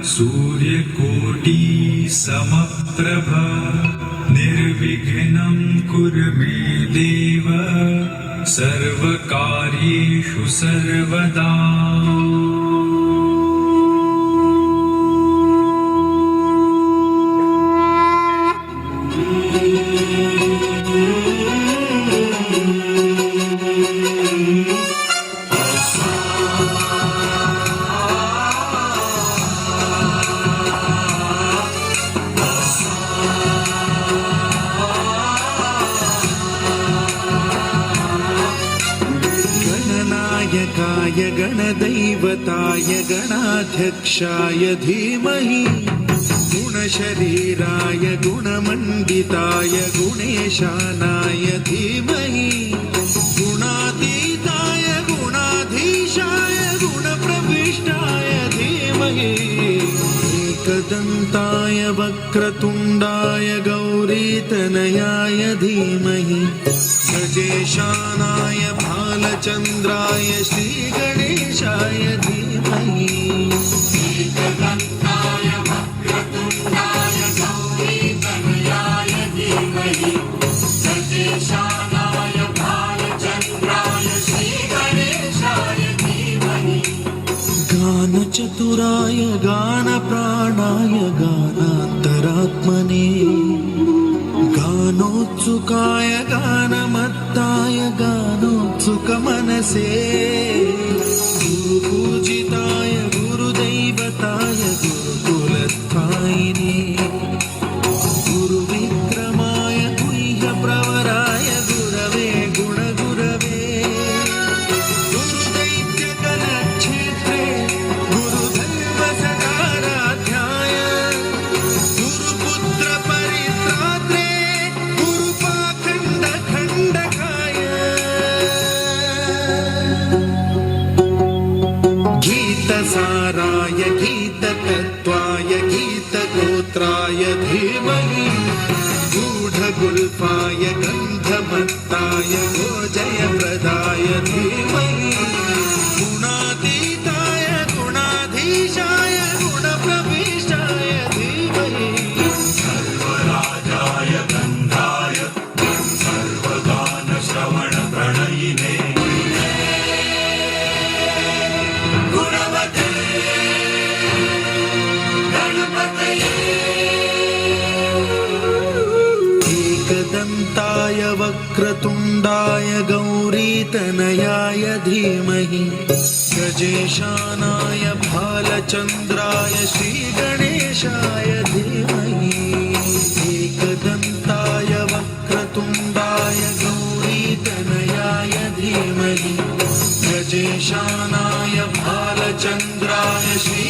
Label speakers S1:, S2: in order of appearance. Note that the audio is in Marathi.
S1: सूर्यकोटि समप्रभ निर्विघ्नं कुरु मे देव सर्वकार्येषु सर्वदा।
S2: गणनायकाय गणदैवताय गणाध्यक्षाय धीमहि गुणशरीराय गुणमण्डिताय गुणेशानाय धीमहि गुणातीताय गुणाधीशाय गुणप्रविष्टाय धीमहि एकदन्ताय वक्रतुण्डाय गौरीतनयाय धीमहि गजेशानाय भालचन्द्राय श्रीगणेशाय धीमहि
S3: एकदन्ताय वक्रतुण्डाय गौरीतनयाय धीमहि गजेशानाय भालचन्द्राय श्रीगणेशाय धीमहि
S2: गानचतुराय गानप्राणाय गानान्तरात्मने गानोत्सुकाय गानमत्ताय गानोत्सुकमनसे गुरुपूजिताय गुरुदैवताय गुरुकुलस्थायिने गुरुविक्रमाय गुह्यप्रवराय गुरवे गुणगुरवे गुरुदैत्यकलक्षेत्रे गुरुधर्मसदाराध्याय गुरुपुत्रपरित्रात्रे गुरुपाखण्डखण्डकाय गीतसाराय गीततत्त्वाय गीतगोत्राय धीमहि गूढगुल्फाय गन्धमत्ताय गोजयप्रदाय धीमहि गुणातीताय गुणाधीशाय गुणप्रविष्टाय धीमहि
S1: सर्वराजाय गन्धाय सर्वगानश्रवणप्रणयिने
S3: गुणवते गणपतये
S2: एकदन्ताय वक्रतुण्डाय गौरीतनयाय धीमहि गजेशानाय भालचन्द्राय श्रीगणेशाय धीमहि एकदन्ताय वक्रतुण्डाय गौरीतनयाय धीमहि गजेशानाय भालचन्द्राय श्री